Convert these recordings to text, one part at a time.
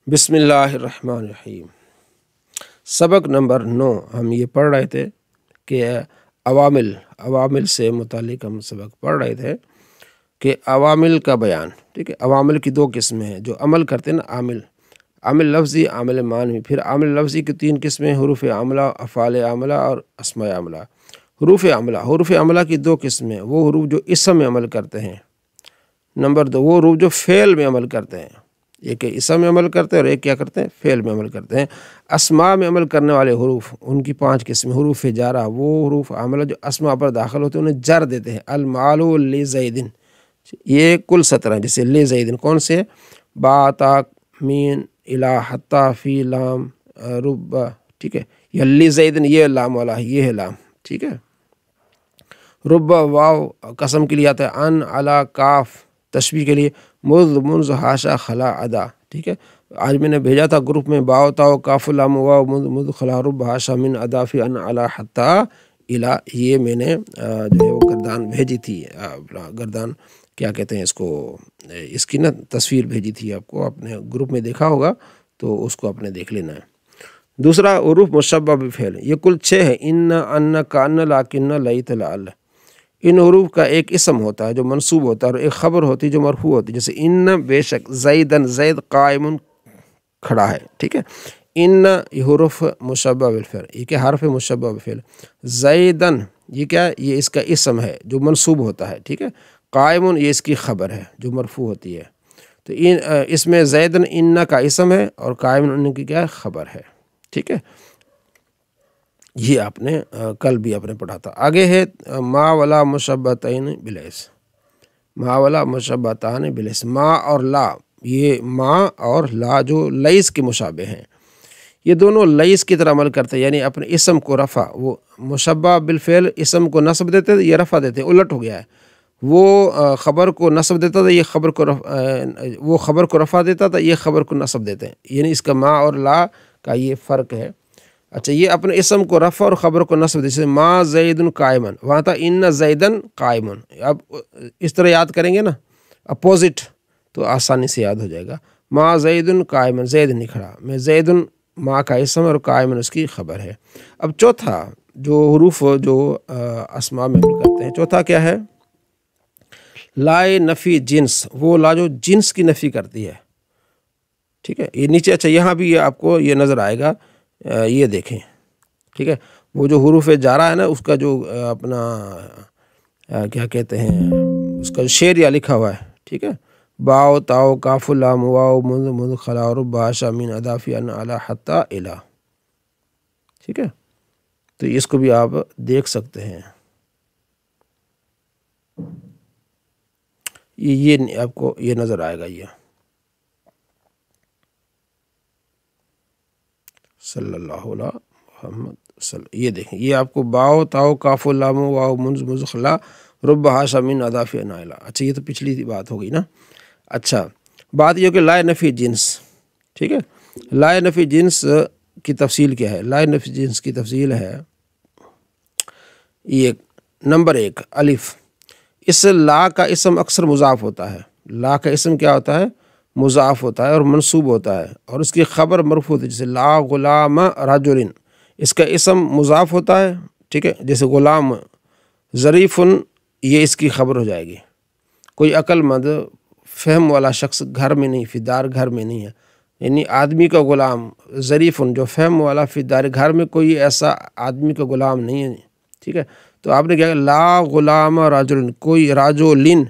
بسم اللہ الرحمن الرحیم۔ سبق نمبر 9 ہم یہ پڑھ رہے تھے کہ عوامل سے متعلق ہم سبق پڑھ رہے تھے کہ عوامل کا بیان، ٹھیک ہے۔ عوامل کی دو قسمیں ہیں، جو عمل کرتے ہیں نا، عامل لفظی، عامل معنوی۔ پھر عامل لفظی کی 3 قسمیں، حروف عاملہ، افعال عاملہ اور اسماء عاملہ۔ حروف عاملہ کی 2 قسمیں، وہ حروف جو اسم میں عمل کرتے ہیں، نمبر 2 وہ حروف جو فعل میں عمل کرتے ہیں۔ ایک اسم میں عمل کرتے ہیں اور ایک کیا کرتے ہیں، فعل میں عمل کرتے ہیں۔ اسماء میں عمل کرنے والے حروف، ان کی 5 قسمیں۔ حروف جارہ، وہ حروف عاملہ جو اسماء پر داخل ہوتے ہیں انہیں جر دیتے ہیں۔ المال لزید، یہ کل 17 ہیں۔ جیسے لزید کون سے؟ با، تا، مین، الا، حتی، فی، لام، رب، ٹھیک ہے۔ یا لزید، یہ لام والا ہے، یہ ہے لام، ٹھیک ہے۔ رب واو قسم کے لیے آتا ہے، ان، علا، کاف تشبیہ کے لیے، مذ، منذ، حاشا، خلا، ادا، ٹھیک ہے۔ آج میں نے بھیجا تھا گروپ میں، باؤ، تاؤ، کاف، لام، واو، منذ، خلا، رب، حاشا، من، ادا، فی، ان، علا، حتی، الا، یہ میں نے جو ہے وہ گردان بھیجی تھی، گردان کیا کہتے ہیں اس کو، اس کی نا تصویر بھیجی تھی آپ کو، اپنے گروپ میں دیکھا ہوگا تو اس کو آپ نے دیکھ لینا ہے۔ دوسرا حروف مشبہ بفعل، یہ کل 6 ہے۔ ان، ان، کان، لاکن، لیت، لعل۔ ان حروف کا ایک اسم ہوتا ہے جو منصوب ہوتا ہے اور ایک خبر ہوتی ہے جو مرفوع ہوتی ہے۔ جیسے ان، بے شک، زیدن، زید قائم کھڑا ہے، ٹھیک ہے۔ ان یہ حروف مشبہ بالفعل، یہ کیا حرف مشبہ بالفعل۔ زیدن یہ کیا، یہ اس کا اسم ہے جو منصوب ہوتا ہے، ٹھیک ہے۔ قائم یہ اس کی خبر ہے جو مرفوع ہوتی ہے۔ تو اس میں زیدن ان کا اسم ہے اور قائم ان کی کیا خبر ہے، ٹھیک ہے۔ یہ آپ نے کل بھی آپ نے پڑھا تھا۔ آگے ہے ما ولا مشبہتین بالاسم، ما ولا مشبہتان بالاسم۔ ما اور لا، یہ ما اور لا جو لیس کے مشابہ ہیں، یہ دونوں لیس کی طرح عمل کرتے ہیں، یعنی اپنے اسم کو رفع، وہ مشبہ بالفعل اسم کو نصب دیتے تھے، یہ رفع دیتے ہیں، الٹ ہو گیا ہے۔ وہ خبر کو نصب دیتا تھا، یہ خبر کو وہ خبر کو رفع دیتا تھا، یہ خبر کو نصب دیتے ہیں، یعنی اس کا ما اور لا کا یہ فرق ہے۔ اچھا، یہ اپنے اسم کو رفع اور خبر کو نصب، جیسے ما زید قائمن، وہاں تھا ان زیدن قائمن۔ اب اس طرح یاد کریں گے نا اپوزٹ تو آسانی سے یاد ہو جائے گا۔ ما زید قائمن، زید نہیں کھڑا، میں زید ما کا اسم اور قائمن اس کی خبر ہے۔ اب چوتھا جو حروف جو اسماء میں عمل کرتے ہیں، چوتھا کیا ہے؟ لائے نفی جنس، وہ لا جو جنس کی نفی کرتی ہے، ٹھیک ہے۔ یہ نیچے، اچھا یہاں بھی آپ کو یہ نظر آئے گا، یہ دیکھیں، ٹھیک ہے۔ وہ جو حروف جارہ ہے نا، اس کا جو اپنا کیا کہتے ہیں، اس کا شعریہ لکھا ہوا ہے، ٹھیک ہے۔ باؤ، تاؤ، کاف، لام، واو، منذ، خلا، رب، حاشا، من، ادا، فی، ان، علی، حتی، الا، ٹھیک ہے۔ تو اس کو بھی آپ دیکھ سکتے ہیں، یہ آپ کو یہ نظر آئے گا، یہ صلی اللہ علیہ محمد، یہ دیکھیں، یہ آپ کو باؤ، تاؤ، کاف، لام، واو، منذ، خلا، رب، حاشا، من، ادا، فی، ان، علی۔ اچھا، یہ تو پچھلی بات ہو گئی نا۔ اچھا، بات یہ کہ لائے نفی جنس، ٹھیک ہے۔ لائے نفی جنس کی تفصیل کیا ہے؟ لائے نفی جنس کی تفصیل ہے یہ، نمبر 1 الف۔ اس لا کا اسم اکثر مضاف ہوتا ہے، لا کا اسم کیا ہوتا ہے؟ مضاف ہوتا ہے اور منصوب ہوتا ہے، اور اس کی خبر مرفوع ہے، جیسے لا غلام رجل، اس کا اسم مضاف ہوتا ہے، ٹھیک ہے۔ جیسے غلام ظریف، یہ اس کی خبر ہو جائے گی۔ کوئی عقل مند فہم والا شخص گھر میں نہیں، فی دار غیر میں نہیں ہے، یعنی آدمی کا غلام ظریف جو فہم والا، فی دار گھر میں کوئی ایسا آدمی کا غلام نہیں ہے، ٹھیک ہے۔ تو آپ نے کیا، لا غلام رجل، کوئی رجل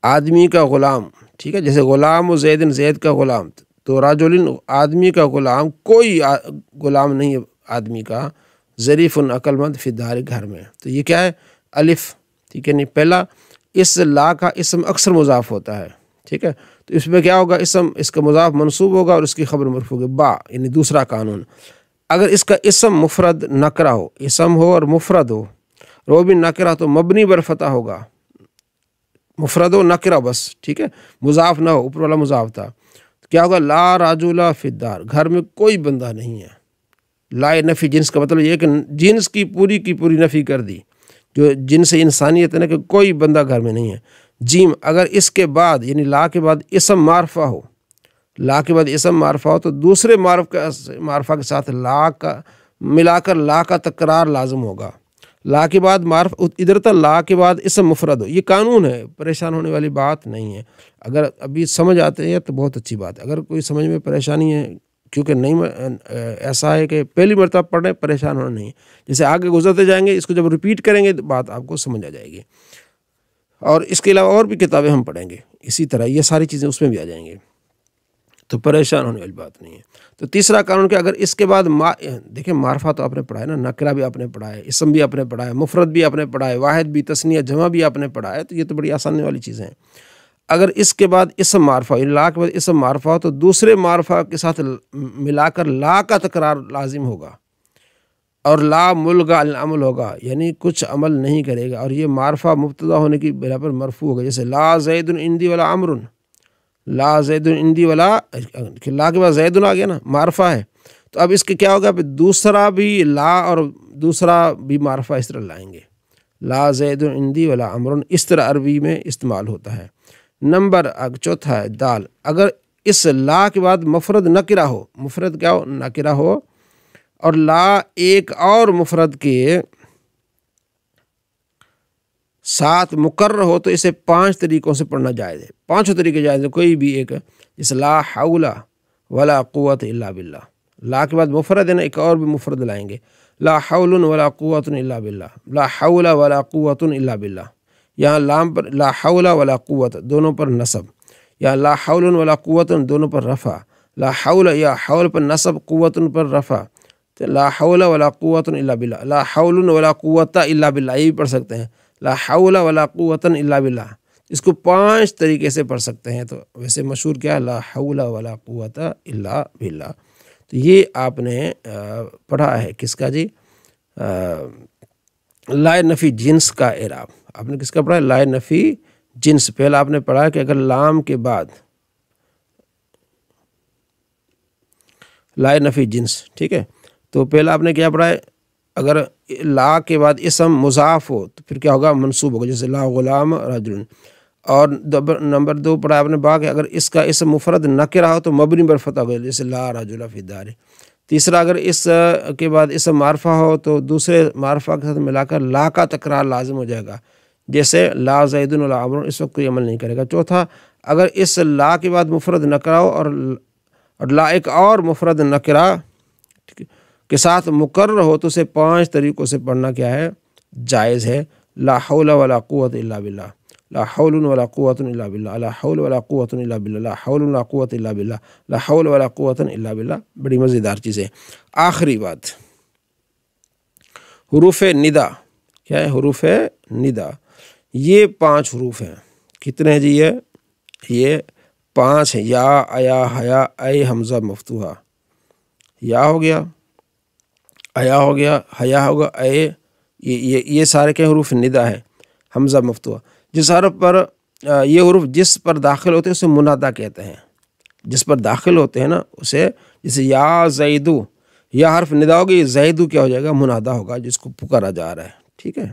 آدمی کا غلام، ٹھیک ہے۔ جیسے غلام زید، زید کا غلام، تو رجل آدمی کا غلام، کوئی غلام نہیں ہے آدمی کا، ظریف عقل مند، فی دار گھر میں۔ تو یہ کیا ہے؟ الف، ٹھیک ہے۔ نہیں، پہلا اس لا کا اسم اکثر مضاف ہوتا ہے، ٹھیک ہے۔ تو اس میں کیا ہوگا؟ اسم، اس کا مضاف منصوب ہوگا اور اس کی خبر مرفوع ہوگی۔ با، یعنی دوسرا قانون، اگر اس کا اسم مفرد نکرہ ہو، اسم ہو اور مفرد ہو، رو بھی نکرہ، تو مبنی بر فتح ہوگا، مفرد و نکرہ بس، ٹھیک ہے، مضاف نہ ہو، اوپر والا مضاف تھا، کیا ہوگا؟ لا رجل فی الدار، گھر میں کوئی بندہ نہیں ہے۔ لائے نفی جنس کا مطلب یہ ہے کہ جنس کی پوری نفی کر دی، جو جنس انسانیت ہے نا، کہ کوئی بندہ گھر میں نہیں ہے۔ جیم، اگر اس کے بعد یعنی لا کے بعد اسم معرفہ ہو، لا کے بعد اسم معرفہ ہو تو دوسرے معرفہ کے ساتھ لا کا ملا کر لا کا تکرار لازم ہوگا۔ لا کے بعد معرفہ ادھر تک لا کے بعد اسم مفرد ہو، یہ قانون ہے، پریشان ہونے والی بات نہیں ہے۔ اگر ابھی سمجھ آتے ہیں تو بہت اچھی بات ہے، اگر کوئی سمجھ میں پریشانی ہے کیونکہ نہیں ایسا ہے کہ پہلی مرتبہ پڑھ رہے پریشان ہونا نہیں ہے، جیسے آگے گزرتے جائیں گے اس کو جب ریپیٹ کریں گے تو بات آپ کو سمجھ آ جائے گی، اور اس کے علاوہ اور بھی کتابیں ہم پڑھیں گے اسی طرح، یہ ساری چیزیں اس میں بھی آ جائیں گی، تو پریشان ہونے والی بات نہیں ہے۔ تو تیسرا قانون کہ اگر اس کے بعد دیکھیں معرفہ تو آپ نے پڑھا ہے نا، نکرہ بھی آپ نے پڑھا ہے، اسم بھی آپ نے پڑھا ہے، مفرد بھی آپ نے پڑھا ہے، واحد بھی، تثنیہ جمع بھی آپ نے پڑھا ہے، تو یہ تو بڑی آسانی والی چیزیں ہیں۔ اگر اس کے بعد اسم معرفہ لا کے بعد اسم معرفہ ہو تو دوسرے معرفہ کے ساتھ ملا کر لا کا تکرار لازم ہوگا، اور لا ملغا العمل ہوگا، یعنی کچھ عمل نہیں کرے گا، اور یہ معرفہ مبتدا ہونے کی بنا پر مرفوع ہوگا، جیسے لا زید عندی ولا عمر، لا زید عندی ولا، لا کے بعد زید آ گیا نا، معرفہ ہے، تو اب اس کے کیا ہوگا، پھر دوسرا بھی لا اور دوسرا بھی معرفہ اس طرح لائیں گے، لا زید عندی ولا عمر، اس طرح عربی میں استعمال ہوتا ہے۔ نمبر چوتھا ہے دال، اگر اس لا کے بعد مفرد نکرہ ہو، مفرد کیا ہو، نکرہ ہو، اور لا ایک اور مفرد کے ساتھ مقرر ہو تو اسے 5 طریقوں سے پڑھنا جائز ہے، 5 طریقے جائز ہے، کوئی بھی ایک، جیسے لا حول ولا قوت الا باللہ، لا کے بعد مفرد ہے نا، ایک اور بھی مفرد لائیں گے، لا حول ولا قوت الا باللہ، لا حول ولا قوت الا باللہ، یہاں لام پر لا حول ولا قوت دونوں پر نصب، یا لا حول ولا قوت دونوں پر رفع، لا حول یا حول پر نصب، قوت پر رفع، تو لا حول ولا قوت الا باللہ، لا حول ولا قوت الا باللہ، یہ بھی پڑھ سکتے ہیں، لا حول ولا قوت الا باللہ، اس کو 5 طریقے سے پڑھ سکتے ہیں، تو ویسے مشہور کیا ہے، لا حول ولا قوت الا باللہ۔ تو یہ آپ نے پڑھا ہے کس کا جی، لائے نفی جنس کا اعراب، آپ نے کس کا پڑھا ہے، لائے نفی جنس۔ پہلا آپ نے پڑھا ہے کہ اگر لام کے بعد لائے نفی جنس، ٹھیک ہے، تو پہلا آپ نے کیا پڑھا ہے، اگر لا کے بعد اسم مضاف ہو تو پھر کیا ہوگا، منصوب ہوگا، جیسے لا غلام رجل، اور نمبر 2 پڑھا آپ نے باغ، اگر اس کا اسم مفرد نکرہ ہو تو مبنی بر فتح ہوگا، جیسے لا رجل فی الدار۔ تیسرا اگر اس کے بعد اسم معرفہ ہو تو دوسرے معرفہ کے ساتھ ملا کر لا کا تکرار لازم ہو جائے گا، جیسے لا زید ولا عمر، اس وقت کوئی عمل نہیں کرے گا۔ چوتھا اگر اس لا کے بعد مفرد نکرہ ہو اور لا ایک اور مفرد نکرہ کے ساتھ مقرر ہو تو اسے 5 طریقوں سے پڑھنا کیا ہے، جائز ہے، لا حول ولا قوت الا باللہ، لا حول ولا قوت الا باللہ، لا حول ولا قوت الا باللہ، لا حول ولا قوت الا باللہ، لا حول ولا قوت الا باللہ۔ بڑی مزیدار چیزیں۔ آخری بات، حروف ندا، کیا ہے، حروف ندا، یہ 5 حروف ہیں، کتنے ہیں جی، یہ 5 ہیں، یا، ایا، حیا، اے، حمزہ مفتوحہ، یا ہو گیا، ایا ہو گیا، حیا ہوگا، اے، یہ سارے کے حروف ندا ہے، حمزہ مفتوحہ۔ جس حرف پر یہ حروف جس پر داخل ہوتے ہیں اسے منادا کہتے ہیں، جس پر داخل ہوتے ہیں نا اسے، جیسے یا زیدو، یا حرف ندا ہوگی، زیدو کیا ہو جائے گا، منادا ہوگا، جس کو پکارا جا رہا ہے، ٹھیک ہے۔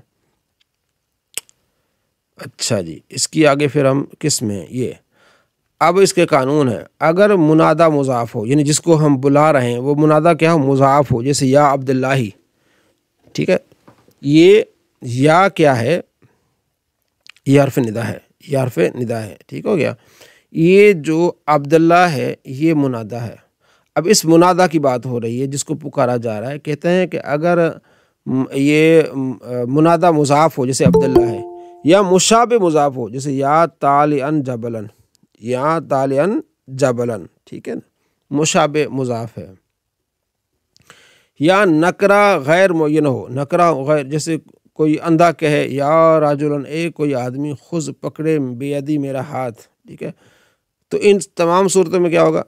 اچھا جی، اس کی آگے پھر ہم کس میں، یہ اب اس کے قانون ہے، اگر منادا مضاف ہو، یعنی جس کو ہم بلا رہے ہیں وہ منادا کیا ہو، مضاف ہو، جیسے یا عبداللہ، ٹھیک ہے، یہ یا کیا ہے، یہ حرف ندا ہے، یہ حرف ندا ہے، ٹھیک ہو گیا، یہ جو عبداللہ ہے یہ منادا ہے۔ اب اس منادا کی بات ہو رہی ہے جس کو پکارا جا رہا ہے، کہتے ہیں کہ اگر یہ منادا مضاف ہو جیسے عبداللہ ہے، یا مشابہ مضاف ہو جیسے یا طالعن جبلن، یا طالعن جبلن، ٹھیک ہے نا، مشابہ مضاف ہے، یا نکرہ غیر معین ہو، نکرہ غیر، جیسے کوئی اندھا کہے یا راجلن، اے کوئی آدمی، خذ پکڑے، بیدی میرا ہاتھ، ٹھیک ہے، تو ان تمام صورتوں میں کیا ہوگا،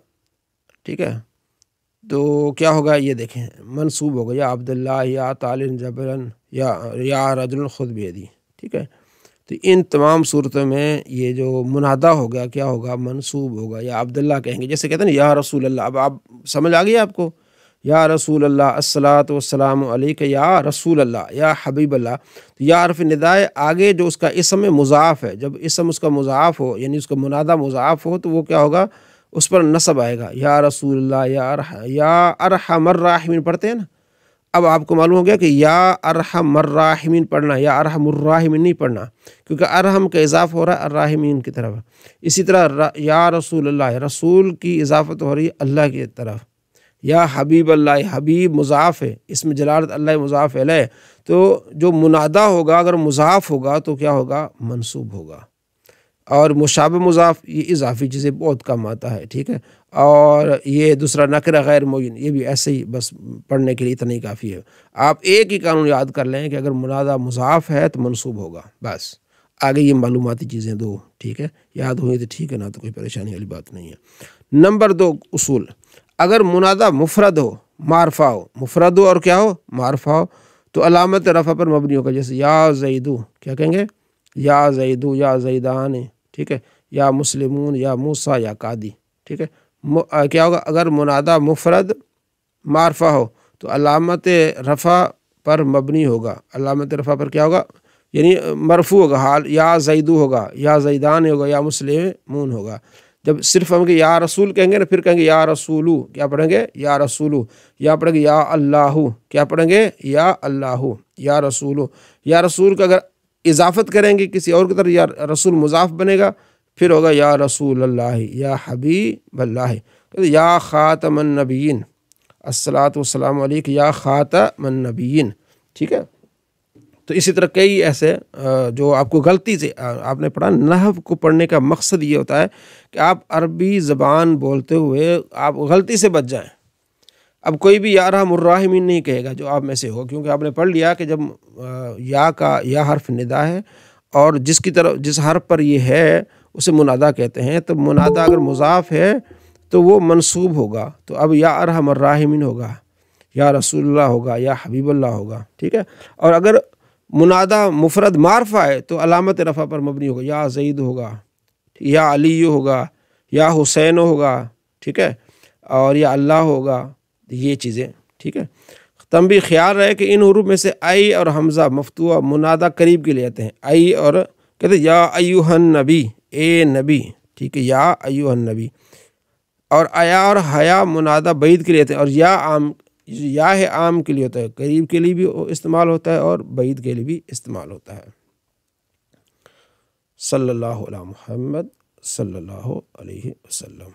ٹھیک ہے، تو کیا ہوگا، یہ دیکھیں منصوب ہوگا، یا عبداللہ، یا طالعن جبلن، یا رجل خذ بیدی، ٹھیک ہے، تو ان تمام صورتوں میں یہ جو منادا ہوگا کیا ہوگا، منصوب ہوگا، یا عبداللہ کہیں گے، جیسے کہتے ہیں نا یا رسول اللہ، اب آپ سمجھ آ گئی آپ کو، یا رسول اللہ الصلاۃ والسلام علیک یا رسول اللہ یا حبیب اللہ، تو یا حرف ندائے آگے جو اس کا اسم مضاف ہے، جب اسم اس کا مضاف ہو یعنی اس کا منادہ مضاف ہو تو وہ کیا ہوگا، اس پر نصب آئے گا، یا رسول اللہ، یا ارحم الراحمین پڑھتے ہیں نا۔ اب آپ کو معلوم ہو گیا کہ یا ارحم الراحمین پڑھنا، یا ارحم الراحمین نہیں پڑھنا، کیونکہ ارحم کا اضافہ ہو رہا ہے الراحمین کی طرف۔ اسی طرح یا رسول اللہ، رسول کی اضافت ہو رہی ہے اللہ کی طرف۔ یا حبیب اللہ، حبیب مضاف ہے، اس میں جلالت اللہ مضاف علیہ، تو جو منادا ہوگا اگر مضاف ہوگا تو کیا ہوگا؟ منصوب ہوگا۔ اور مشابہ مضاف یہ اضافی چیزیں بہت کم آتا ہے، ٹھیک ہے۔ اور یہ دوسرا نکرہ غیر معین، یہ بھی ایسے ہی بس پڑھنے کے لیے اتنا ہی کافی ہے۔ آپ ایک ہی قانون یاد کر لیں کہ اگر منادا مضاف ہے تو منصوب ہوگا، بس آگے یہ معلوماتی چیزیں دو، ٹھیک ہے، یاد ہوئی تو ٹھیک ہے، نہ تو کوئی پریشانی والی بات نہیں ہے۔ نمبر 2 اصول، اگر منادا مفرد ہو، معرفہ ہو، مفرد ہو اور کیا ہو؟ معرفہ ہو، تو علامت رفع پر مبنی ہوگا۔ جیسے یا زیدو، کیا کہیں گے؟ یا زیدو، یا زیدان، ٹھیک ہے، یا مسلمون، یا موسیٰ، یا قادی، ٹھیک ہے۔ کیا ہوگا؟ اگر منادا مفرد معرفہ ہو تو علامت رفع پر مبنی ہوگا۔ علامت رفع پر کیا ہوگا؟ یعنی مرفوع ہوگا، حال یا زیدو ہوگا، یا زیدان ہوگا، یا مسلمون ہوگا۔ جب صرف ہم یا رسول کہیں گے نا، پھر کہیں گے یا رسولو، کیا پڑھیں گے؟ یا رسولو۔ یا پڑھیں گے یا اللہ، کیا پڑھیں گے؟ یا اللہ، یا رسولو۔ یا رسول کا اگر اضافت کریں گے کسی اور کی طرف، یا رسول مضاف بنے گا، پھر ہوگا یا رسول اللہ، یا حبیب اللہ، یا خاتم النبیین، الصلاۃ والسلام علیک یا خاتم النبیین، ٹھیک ہے۔ تو اسی طرح کئی ایسے جو آپ کو غلطی سے آپ نے پڑھا، نحو کو پڑھنے کا مقصد یہ ہوتا ہے کہ آپ عربی زبان بولتے ہوئے آپ غلطی سے بچ جائیں۔ اب کوئی بھی یا ارحم الراحمین نہیں کہے گا جو آپ میں سے ہو، کیونکہ آپ نے پڑھ لیا کہ جب یا کا یا حرف ندا ہے اور جس کی طرف جس حرف پر یہ ہے اسے منادا کہتے ہیں، تو منادا اگر مضاف ہے تو وہ منصوب ہوگا، تو اب یا ارحم الراحمین ہوگا، یا رسول اللہ ہوگا، یا حبیب اللہ ہوگا، ٹھیک ہے۔ اور اگر منادا مفرد معرفہ ہے تو علامت رفع پر مبنی ہوگا، یا زید ہوگا، یا علی ہوگا، یا حسین ہوگا، ٹھیک ہے، اور یا اللہ ہوگا، یہ چیزیں، ٹھیک ہے۔ تنبیہ خیال رہے کہ ان حروف میں سے ای اور حمزہ مفتوحہ منادا قریب کے لیے آتے ہیں، ای اور کہتے ہیں یا ایھا النبی، اے نبی، ٹھیک ہے، یا ایھا النبی، اور ایا اور حیا منادا بعید کے لیے آتے ہیں، اور یا عام، یا ہے عام کے لیے ہوتا ہے، قریب کے لیے بھی استعمال ہوتا ہے اور بعید کے لیے بھی استعمال ہوتا ہے۔ صلی اللہ علی محمد صلی اللہ علیہ وسلم۔